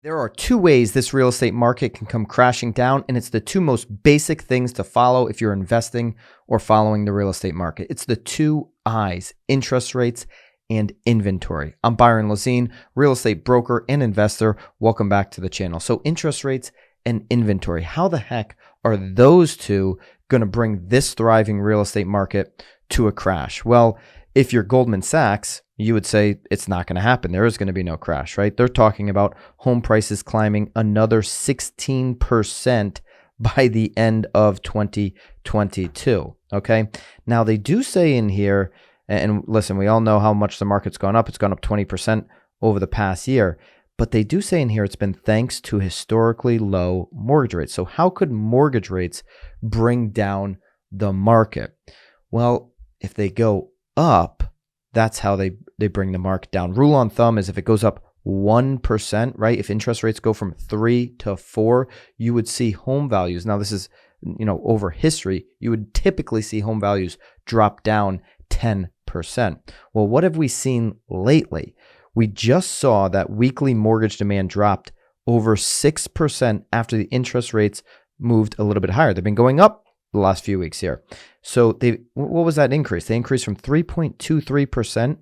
There are two ways this real estate market can come crashing down, and it's the two most basic things to follow if you're investing or following the real estate market. It's the two I's: interest rates and inventory. I'm Byron Lazine, real estate broker and investor. Welcome back to the channel. So interest rates and inventory, how the heck are those two going to bring this thriving real estate market to a crash? Well, if you're Goldman Sachs, you would say it's not going to happen. There is going to be no crash, right? They're talking about home prices climbing another 16% by the end of 2022. Okay. Now, they do say in here, and listen, we all know how much the market's gone up. It's gone up 20% over the past year. But they do say in here it's been thanks to historically low mortgage rates. So how could mortgage rates bring down the market? Well, if they go up, that's how they bring the market down. Rule on thumb is if it goes up 1%, right? If interest rates go from 3 to 4, you would see home values. Now, this is, over history, you would typically see home values drop down 10%. Well, what have we seen lately? We just saw that weekly mortgage demand dropped over 6% after the interest rates moved a little bit higher. They've been going up the last few weeks here. So what was that increase? They increased from 3.23%,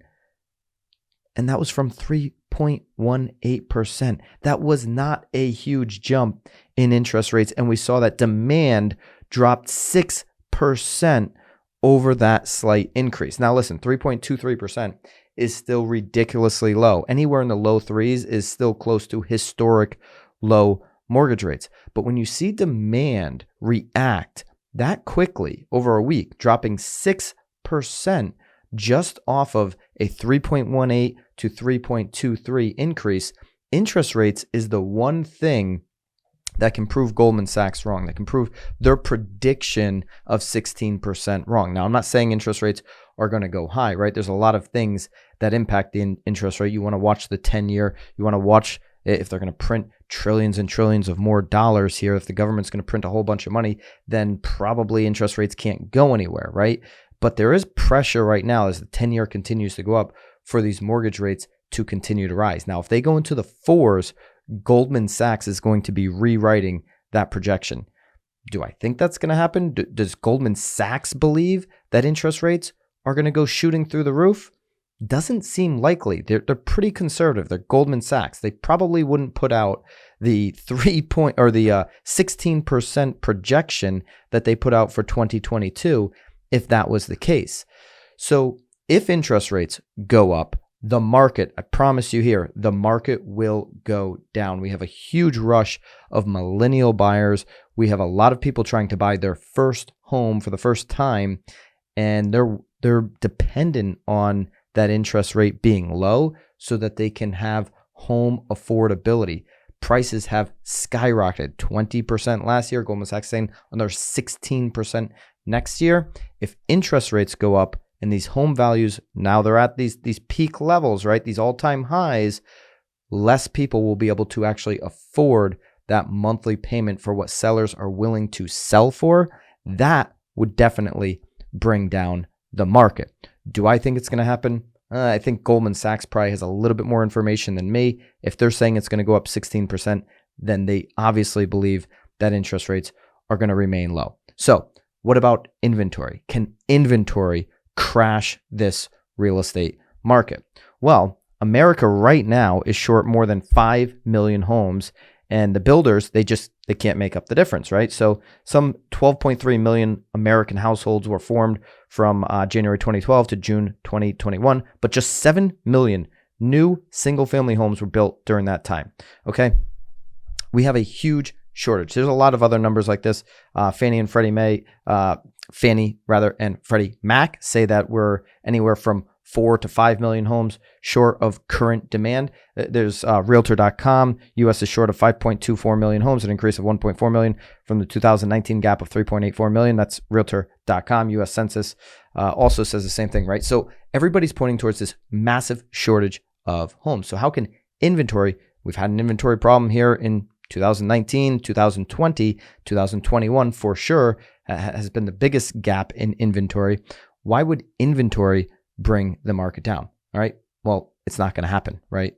and that was from 3.18%. That was not a huge jump in interest rates, and we saw that demand dropped 6% over that slight increase. Now listen, 3.23% is still ridiculously low. Anywhere in the low threes is still close to historic low mortgage rates. But when you see demand react that quickly over a week, dropping 6% just off of a 3.18 to 3.23 increase, interest rates is the one thing that can prove Goldman Sachs wrong, that can prove their prediction of 16% wrong. Now, I'm not saying interest rates are going to go high, right? There's a lot of things that impact the interest rate. You want to watch the 10-year. You want to watch if they're going to print trillions and trillions of more dollars here. If the government's going to print a whole bunch of money, then probably interest rates can't go anywhere, right? But there is pressure right now as the 10-year continues to go up for these mortgage rates to continue to rise. Now, if they go into the fours, Goldman Sachs is going to be rewriting that projection. Do I think that's going to happen? Does Goldman Sachs believe that interest rates are going to go shooting through the roof? Doesn't seem likely. They're pretty conservative. They're Goldman Sachs. They probably wouldn't put out the 16% projection that they put out for 2022 if that was the case. So if interest rates go up, the market, I promise you here, the market will go down. We have a huge rush of millennial buyers. We have a lot of people trying to buy their first home for the first time, and they're dependent on that interest rate being low so that they can have home affordability. Prices have skyrocketed 20% last year. Goldman Sachs saying another 16% next year. If interest rates go up and these home values, now they're at these peak levels, right? These all-time highs, less people will be able to actually afford that monthly payment for what sellers are willing to sell for. That would definitely bring down the market. Do I think it's going to happen? I think Goldman Sachs probably has a little bit more information than me. If they're saying it's going to go up 16%, then they obviously believe that interest rates are going to remain low. So what about inventory? Can inventory crash this real estate market? Well, America right now is short more than 5 million homes, and the builders, they can't make up the difference, right? So some 12.3 million American households were formed from January 2012 to June 2021, but just 7 million new single-family homes were built during that time, okay? We have a huge shortage. There's a lot of other numbers like this. Fannie and Freddie Mac say that we're anywhere from 4 to 5 million homes short of current demand. There's Realtor.com. U.S. is short of 5.24 million homes, an increase of 1.4 million from the 2019 gap of 3.84 million. That's Realtor.com. U.S. Census also says the same thing, right? So everybody's pointing towards this massive shortage of homes. So how can inventory, we've had an inventory problem here in 2019, 2020, 2021 for sure, has been the biggest gap in inventory. Why would inventory bring the market down? All right. Well, it's not going to happen, right?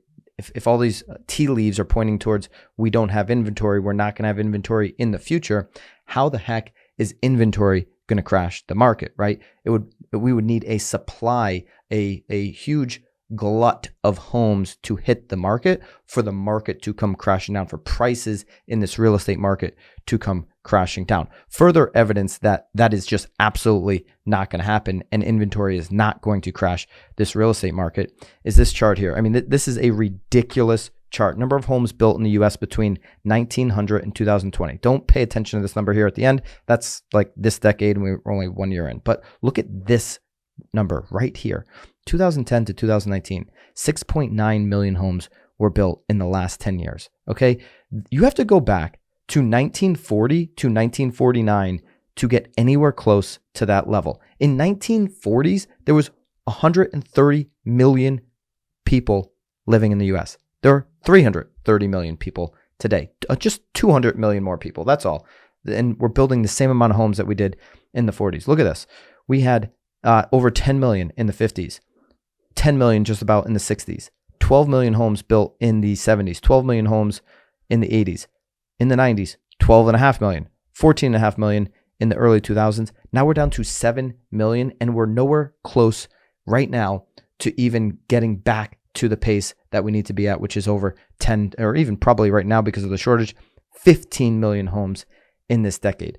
if all these tea leaves are pointing towards we don't have inventory, we're not going to have inventory in the future, how the heck is inventory going to crash the market, right? We would need a supply, a huge glut of homes to hit the market for the market to come crashing down, for prices in this real estate market to come crashing down. Further evidence that that is just absolutely not going to happen and inventory is not going to crash this real estate market is this chart here. I mean, this is a ridiculous chart. Number of homes built in the US between 1900 and 2020. Don't pay attention to this number here at the end. That's like this decade and we're only 1 year in. But look at this number right here. 2010 to 2019, 6.9 million homes were built in the last 10 years. Okay. You have to go back to 1940 to 1949 to get anywhere close to that level. In 1940s, there was 130 million people living in the US. There are 330 million people today, just 200 million more people. That's all. And we're building the same amount of homes that we did in the 40s. Look at this. We had over 10 million in the 50s, 10 million just about in the 60s, 12 million homes built in the 70s, 12 million homes in the 80s, in the 90s, 12.5 million, 14.5 million in the early 2000s. Now we're down to 7 million and we're nowhere close right now to even getting back to the pace that we need to be at, which is over 10, or even probably right now because of the shortage, 15 million homes in this decade.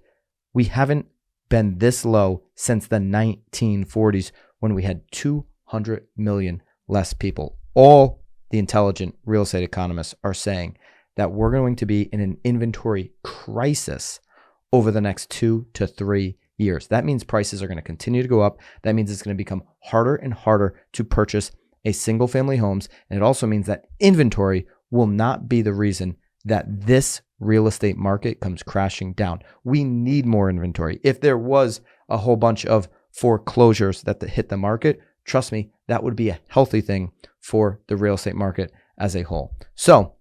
We haven't been this low since the 1940s when we had 200 million less people. All the intelligent real estate economists are saying that we're going to be in an inventory crisis over the next 2 to 3 years. That means prices are going to continue to go up. That means it's going to become harder and harder to purchase a single family homes. And it also means that inventory will not be the reason that this real estate market comes crashing down. We need more inventory. If there was a whole bunch of foreclosures that hit the market, trust me, that would be a healthy thing for the real estate market as a whole. So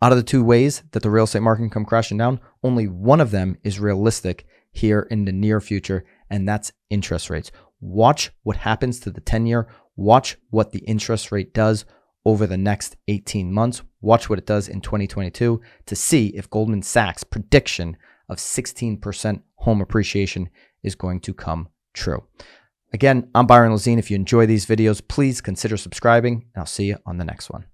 out of the two ways that the real estate market can come crashing down, only one of them is realistic here in the near future, and that's interest rates. Watch what happens to the 10-year. Watch what the interest rate does over the next 18 months. Watch what it does in 2022 to see if Goldman Sachs' prediction of 16% home appreciation is going to come true. Again, I'm Byron Lazine. If you enjoy these videos, please consider subscribing, and I'll see you on the next one.